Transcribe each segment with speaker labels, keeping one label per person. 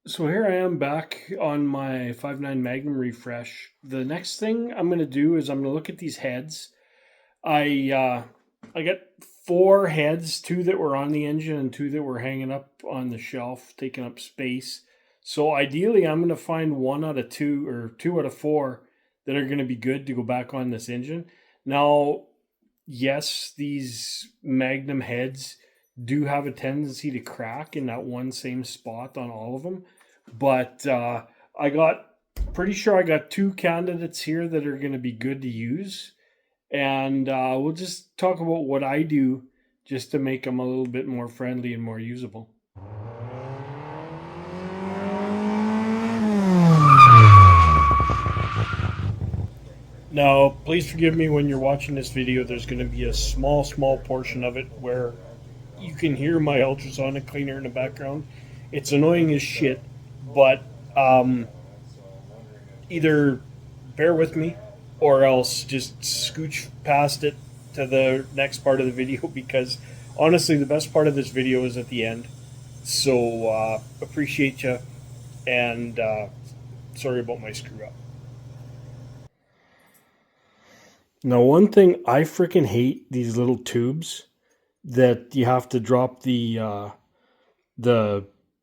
Speaker 1: So here I am back on my 5.9 Magnum refresh. The next thing I'm going to do is I'm going to look at these heads. I got four heads, two that were on the engine and two that were hanging up on the shelf, taking up space. So ideally, I'm going to find one out of two or two out of four that are going to be good to go back on this engine. Now, yes, these Magnum heads do have a tendency to crack in that one same spot on all of them, but I got pretty sure I got two candidates here that are going to be good to use, and we'll just talk about what I do just to make them a little bit more friendly and more usable. Now, please forgive me when you're watching this video. There's going to be a small portion of it where you can hear my ultrasonic cleaner in the background. It's annoying as shit, but either bear with me or else just scooch past it to the next part of the video because honestly, the best part of this video is at the end. So appreciate you and sorry about my screw up. Now, one thing I freaking hate these little tubes that you have to drop the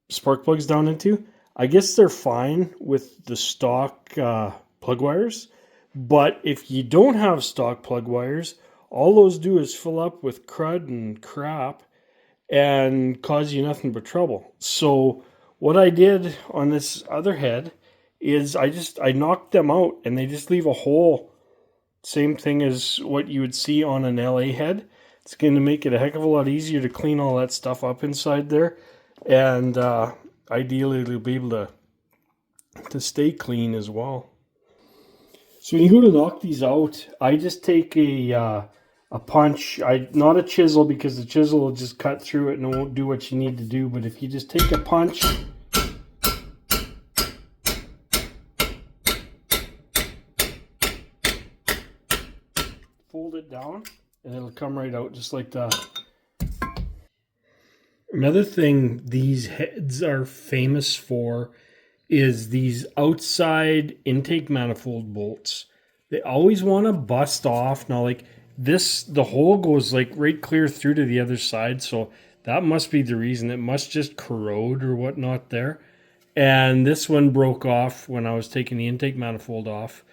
Speaker 1: spark plugs down into. I guess they're fine with the stock plug wires, but if you don't have stock plug wires, all those do is fill up with crud and crap and cause you nothing but trouble. So what I did on this other head is I knocked them out and they just leave a hole. Same thing as what you would see on an LA head. It's going to make it a heck of a lot easier to clean all that stuff up inside there. And ideally, it'll be able to stay clean as well. So when you go to knock these out, I just take a punch. Not a chisel because the chisel will just cut through it and it won't do what you need to do. But if you just take a punch, fold it down, and it'll come right out just like that. Another thing these heads are famous for is these outside intake manifold bolts. They always want to bust off. Now, like this, the hole goes like right clear through to the other side, so that must be the reason. It must just corrode or whatnot there. And this one broke off when I was taking the intake manifold off.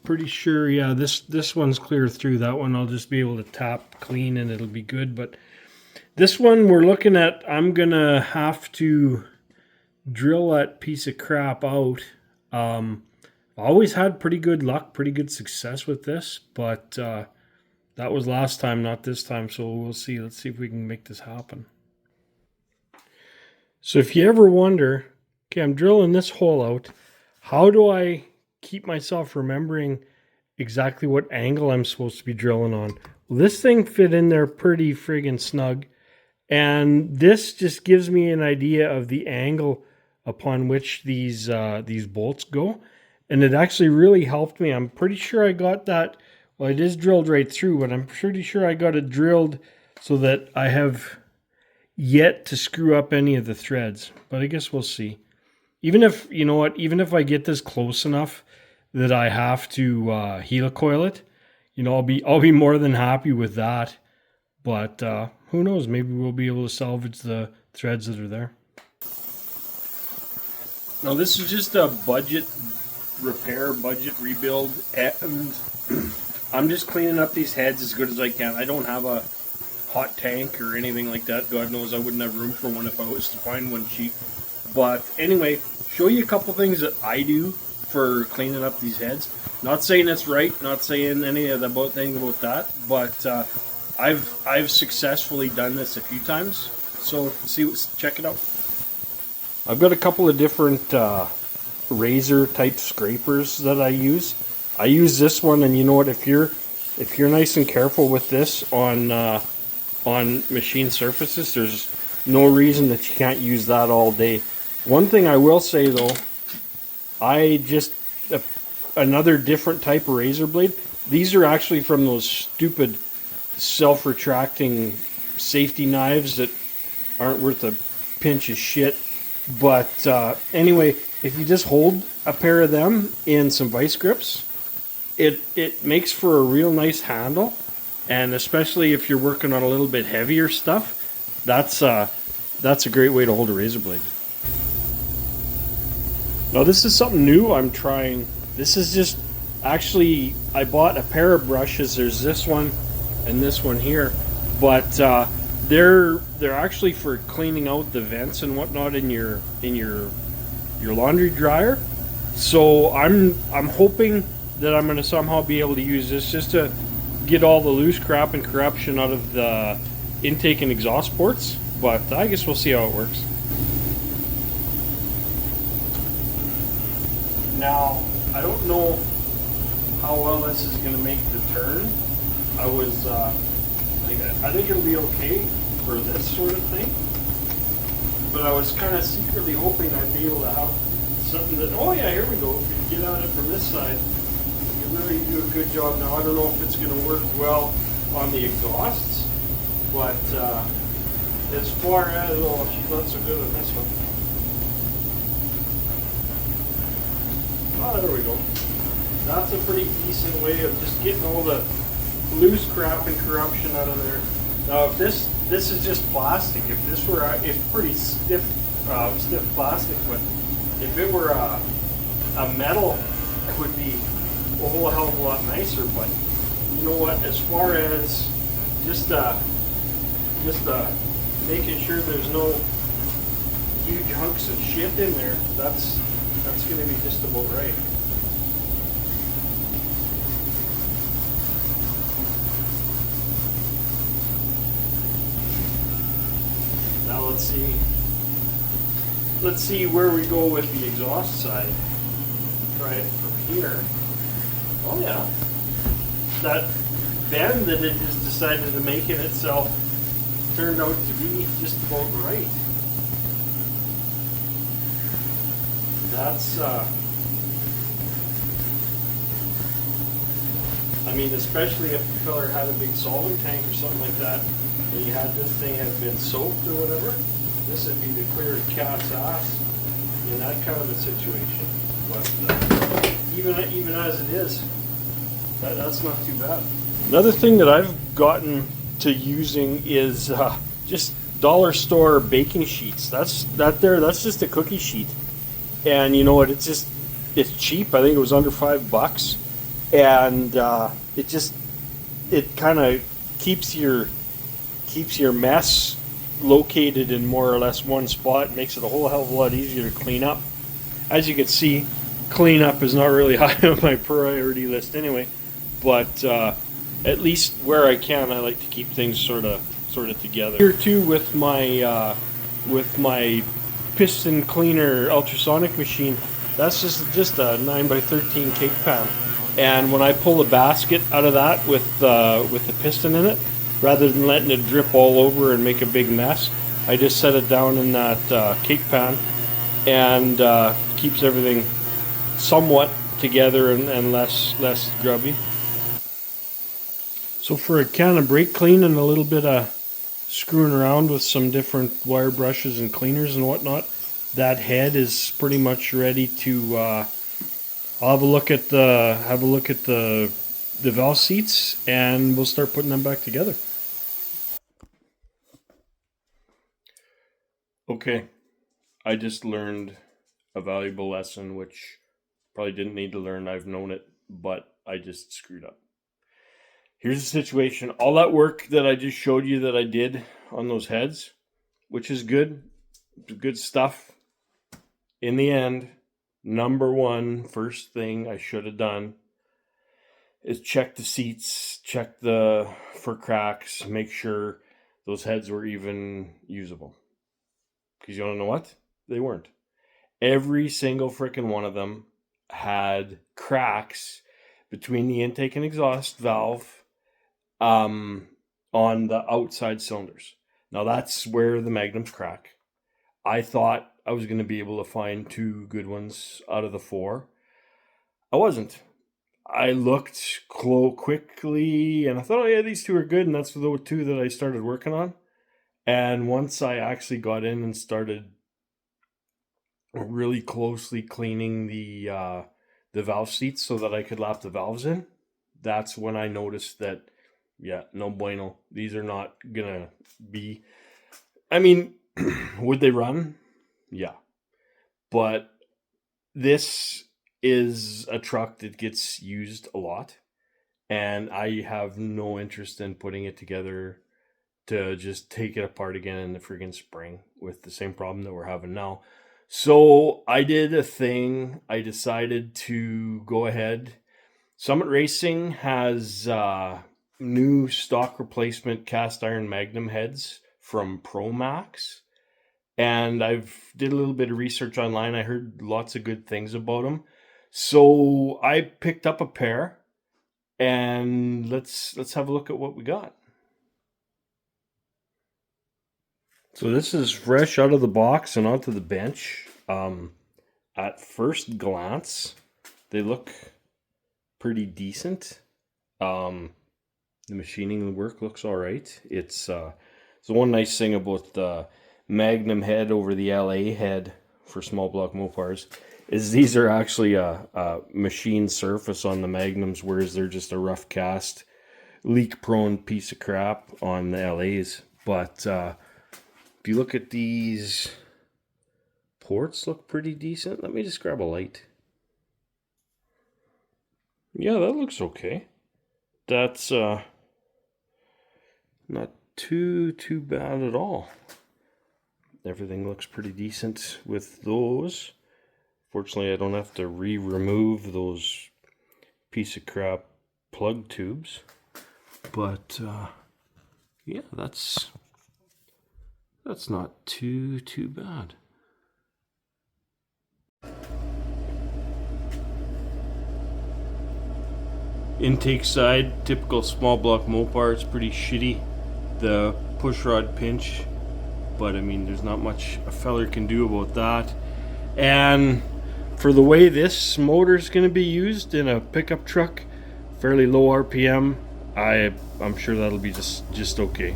Speaker 1: Pretty sure, yeah, this one's clear through. That one I'll just be able to tap clean and it'll be good. But this one we're looking at, I'm gonna have to drill that piece of crap out. I always had pretty good luck, pretty good success with this, but that was last time, not this time. So we'll see. Let's see if we can make this happen. So if you ever wonder, okay, I'm drilling this hole out. How do I keep myself remembering exactly what angle I'm supposed to be drilling on? Well, this thing fit in there pretty friggin' snug. And this just gives me an idea of the angle upon which these bolts go. And it actually really helped me. I'm pretty sure I got that, well, it is drilled right through, but I'm pretty sure I got it drilled so that I have yet to screw up any of the threads. But I guess we'll see. Even if, you know what, even if I get this close enough that I have to helicoil it, you know, I'll be more than happy with that. But who knows? Maybe we'll be able to salvage the threads that are there. Now this is just a budget repair, budget rebuild, and I'm just cleaning up these heads as good as I can. I don't have a hot tank or anything like that. God knows I wouldn't have room for one if I was to find one cheap. But anyway, show you a couple things that I do for cleaning up these heads. Not saying it's right, not saying anything about that, but I've successfully done this a few times. So check it out. I've got a couple of different razor type scrapers that I use. I use this one, and you know what? If you're nice and careful with this on machine surfaces, there's no reason that you can't use that all day. One thing I will say though, another different type of razor blade. These are actually from those stupid self-retracting safety knives that aren't worth a pinch of shit. But anyway, if you just hold a pair of them in some vice grips, it makes for a real nice handle, and especially if you're working on a little bit heavier stuff, that's a great way to hold a razor blade. Now this is something new I'm trying. This is just actually I bought a pair of brushes. There's this one and this one here, but they're actually for cleaning out the vents and whatnot in your laundry dryer. So I'm hoping that I'm going to somehow be able to use this just to get all the loose crap and corruption out of the intake and exhaust ports. But I guess we'll see how it works. Now, I don't know how well this is going to make the turn. I think it'll be okay for this sort of thing. But I was kind of secretly hoping I'd be able to have something that, oh yeah, here we go. If you get at it from this side, you really do a good job. Now, I don't know if it's going to work well on the exhausts, but as far as, oh, she's not so good on this one. Oh, there we go. That's a pretty decent way of just getting all the loose crap and corruption out of there. Now, if this is just plastic, if this were, it's pretty stiff plastic, but if it were a metal, it would be a whole hell of a lot nicer. But you know what? As far as just making sure there's no huge hunks of shit in there, that's going to be just about right. Now let's see where we go with the exhaust side. Try it from here. Oh yeah, that bend that it just decided to make in itself turned out to be just about right. That's I mean, especially if the fella had a big solvent tank or something like that, and you had this thing had been soaked or whatever, this would be the clear cat's ass in that kind of a situation. But even as it is, that's not too bad. Another thing that I've gotten to using is just dollar store baking sheets. That's just a cookie sheet, and you know what? It's cheap. I think it was under $5, and it kind of keeps your mess located in more or less one spot. Makes it a whole hell of a lot easier to clean up. As you can see, cleanup is not really high on my priority list anyway, but at least where I can, I like to keep things sort of together. Here too with my piston cleaner ultrasonic machine. That's just a 9x13 cake pan, and when I pull the basket out of that with the piston in it, rather than letting it drip all over and make a big mess, I just set it down in that cake pan, and keeps everything somewhat together and less grubby. So for a can of brake clean and a little bit of screwing around with some different wire brushes and cleaners and whatnot, that head is pretty much ready to. I'll have a look at the valve seats, and we'll start putting them back together. Okay, I just learned a valuable lesson, which probably didn't need to learn. I've known it, but I just screwed up. Here's the situation. All that work that I just showed you that I did on those heads, which is good stuff. In the end, number one, first thing I should have done is check the seats, check for cracks, make sure those heads were even usable. Because you want to know what? They weren't. Every single freaking one of them had cracks between the intake and exhaust valve on the outside cylinders. Now that's where the Magnums crack. I thought I was going to be able to find 2 good ones out of the 4. I wasn't. I looked quickly and I thought, oh yeah, these 2 are good, and that's the 2 that I started working on. And once I actually got in and started really closely cleaning the valve seats so that I could lap the valves in, that's when I noticed that, yeah, no bueno. These are not gonna be. I mean, would they run? Yeah, but this is a truck that gets used a lot, and I have no interest in putting it together to just take it apart again in the friggin' spring with the same problem that we're having now. So I did a thing. I decided to go ahead. Summit Racing has new stock replacement cast iron Magnum heads from Pro Max, and I've did a little bit of research online. I heard lots of good things about them, so I picked up a pair, and let's have a look at what we got. So this is fresh out of the box and onto the bench. At first glance, they look pretty decent. The machining work looks all right. It's the one nice thing about the Magnum head over the LA head for small block Mopars is these are actually a machine surface on the Magnums, whereas they're just a rough cast, leak prone piece of crap on the LAs. But if you look at these ports, look pretty decent. Let me just grab a light. Yeah, that looks okay. That's not too bad at all. Everything looks pretty decent with those. Fortunately, I don't have to remove those piece of crap plug tubes. But yeah, that's not too bad. Intake side, typical small block Mopar. It's pretty shitty. The pushrod pinch, but I mean, there's not much a feller can do about that. And for the way this motor is going to be used in a pickup truck, fairly low RPM, I'm sure that'll be just okay.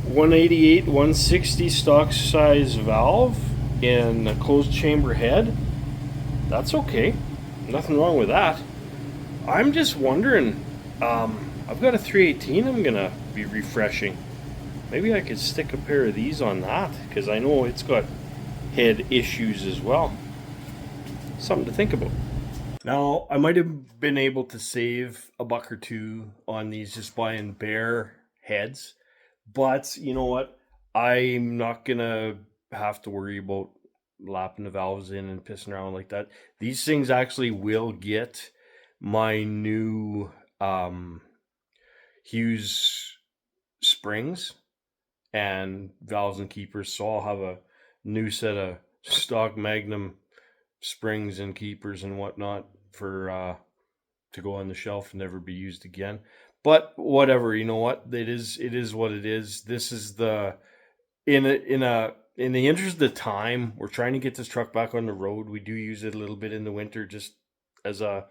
Speaker 1: 188, 160 stock size valve in a closed chamber head. That's okay. Nothing wrong with that. I'm just wondering, I've got a 318 I'm gonna be refreshing. Maybe I could stick a pair of these on that, because I know it's got head issues as well. Something to think about. Now, I might have been able to save a buck or two on these just buying bare heads, but you know what? I'm not gonna have to worry about lapping the valves in and pissing around like that. These things actually will get my new Hughes springs and valves and keepers, so I'll have a new set of stock Magnum springs and keepers and whatnot for to go on the shelf and never be used again. But whatever, you know what? It is what it is. This is the in the interest of time, we're trying to get this truck back on the road. We do use it a little bit in the winter, just as a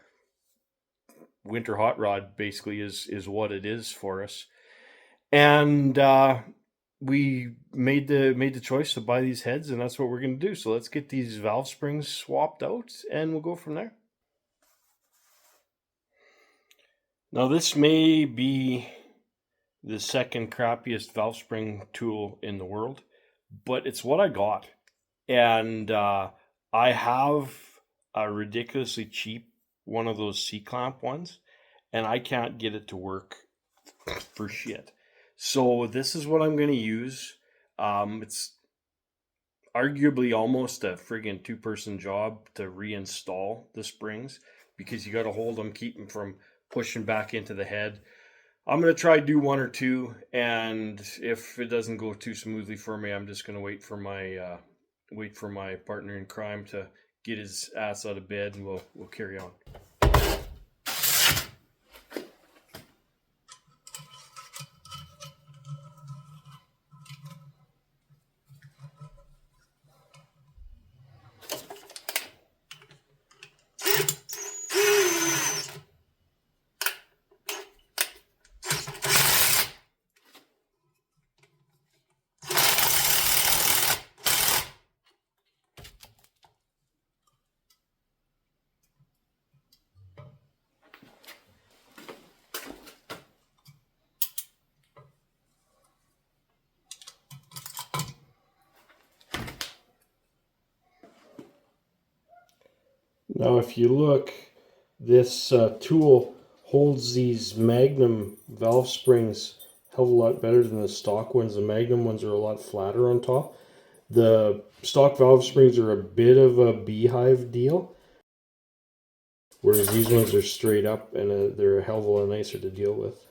Speaker 1: winter hot rod. Basically, is what it is for us. And we made the choice to buy these heads, and that's what we're going to do. So let's get these valve springs swapped out, and we'll go from there. Now, this may be the second crappiest valve spring tool in the world, but it's what I got. And I have a ridiculously cheap one of those C-clamp ones, and I can't get it to work for shit. So this is what I'm going to use. It's arguably almost a friggin' two-person job to reinstall the springs, because you got to hold them, keep them from pushing back into the head. I'm going to try do one or two, and if it doesn't go too smoothly for me, I'm just going to wait for my partner in crime to get his ass out of bed, and we'll carry on. Now if you look, this tool holds these Magnum valve springs a hell of a lot better than the stock ones. The Magnum ones are a lot flatter on top. The stock valve springs are a bit of a beehive deal, whereas these ones are straight up and they're a hell of a lot nicer to deal with.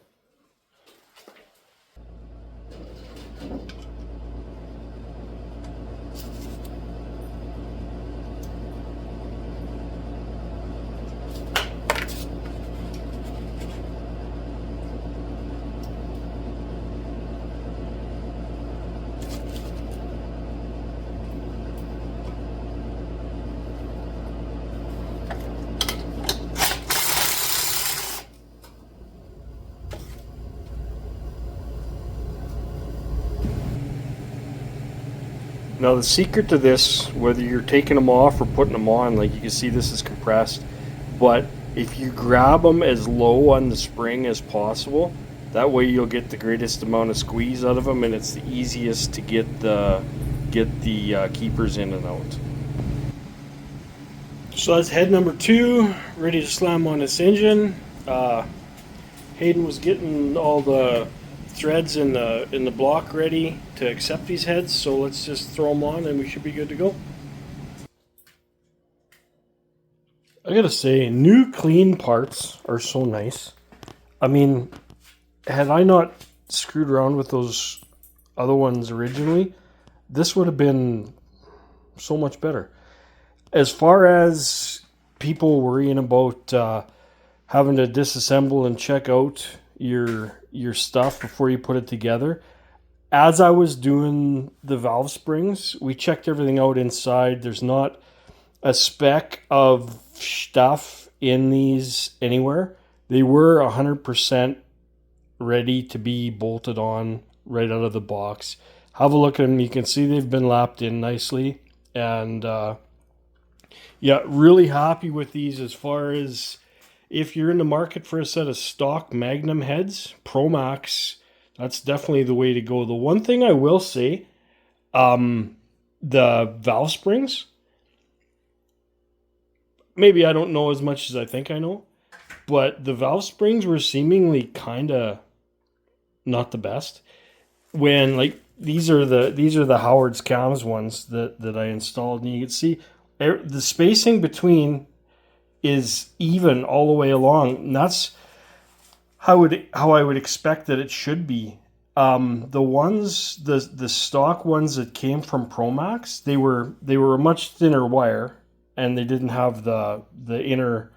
Speaker 1: Now the secret to this, whether you're taking them off or putting them on, like you can see this is compressed, but if you grab them as low on the spring as possible, that way you'll get the greatest amount of squeeze out of them, and it's the easiest to get the keepers in and out. So that's head number 2, ready to slam on this engine. Hayden was getting all the threads in the block ready to accept these heads, so let's just throw them on and we should be good to go. I gotta say, new clean parts are so nice. I mean, had I not screwed around with those other ones originally, this would have been so much better. As far as people worrying about having to disassemble and check out your stuff before you put it together, as I was doing the valve springs, we checked everything out inside. There's not a speck of stuff in these anywhere. They were 100% ready to be bolted on right out of the box. Have a look at them. You can see they've been lapped in nicely. And yeah, really happy with these. As far as if you're in the market for a set of stock Magnum heads, Pro Max, that's definitely the way to go. The one thing I will say, the valve springs, maybe I don't know as much as I think I know, but the valve springs were seemingly kind of not the best. When like these are the Howard's cams ones that I installed, and you can see the spacing between is even all the way along, and that's how I would expect that it should be. The stock ones that came from Promax, they were a much thinner wire, and they didn't have the inner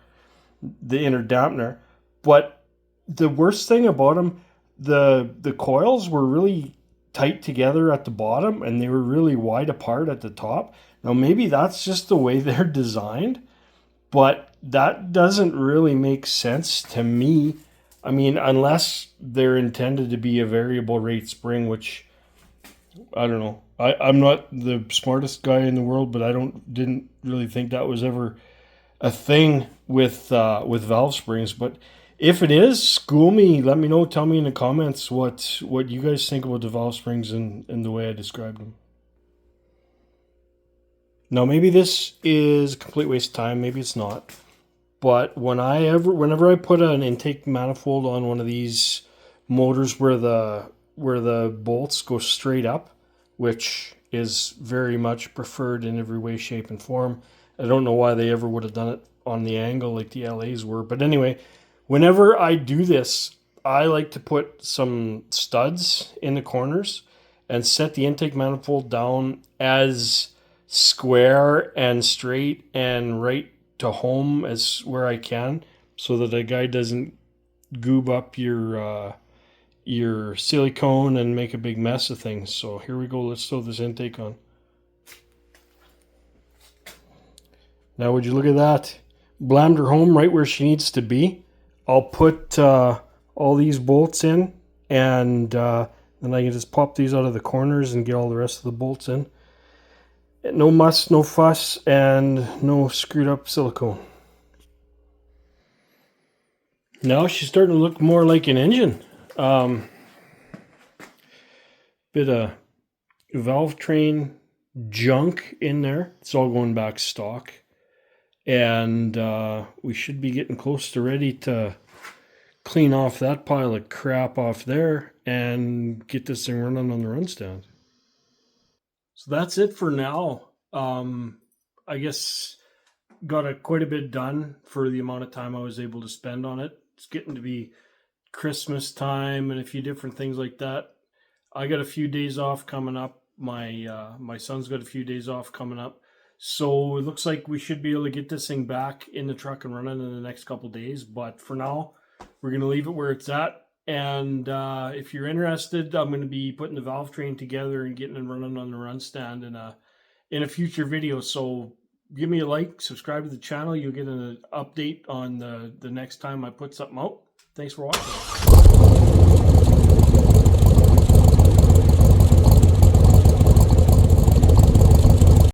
Speaker 1: dampener. But the worst thing about them, the coils were really tight together at the bottom, and they were really wide apart at the top. Now maybe that's just the way they're designed, but that doesn't really make sense to me. I mean, unless they're intended to be a variable rate spring, which I don't know. I'm not the smartest guy in the world, but didn't really think that was ever a thing with valve springs. But if it is, school me. Let me know. Tell me in the comments what you guys think about the valve springs and the way I described them. Now, maybe this is a complete waste of time. Maybe it's not. But whenever I put an intake manifold on one of these motors where the bolts go straight up, which is very much preferred in every way, shape, and form. I don't know why they ever would have done it on the angle like the LAs were. But anyway, whenever I do this, I like to put some studs in the corners and set the intake manifold down as square and straight and right to home as where I can, so that a guy doesn't goob up your silicone and make a big mess of things. So here we go. Let's throw this intake on. Now would you look at that? Blammed her home right where she needs to be. I'll put all these bolts in, and then I can just pop these out of the corners and get all the rest of the bolts in. No muss, no fuss, and no screwed up silicone. Now she's starting to look more like an engine. Bit of valve train junk in there. It's all going back stock. and we should be getting close to ready to clean off that pile of crap off there and get this thing running on the run stand. So that's it for now. I guess got quite a bit done for the amount of time I was able to spend on it. It's getting to be Christmas time and a few different things like that. I got a few days off coming up. My son's got a few days off coming up. So it looks like we should be able to get this thing back in the truck and running in the next couple days. But for now, we're going to leave it where it's at. And if you're interested, I'm going to be putting the valve train together and getting it running on the run stand in a future video. So give me a like, subscribe to the channel. You'll get an update on the next time I put something out. Thanks for watching.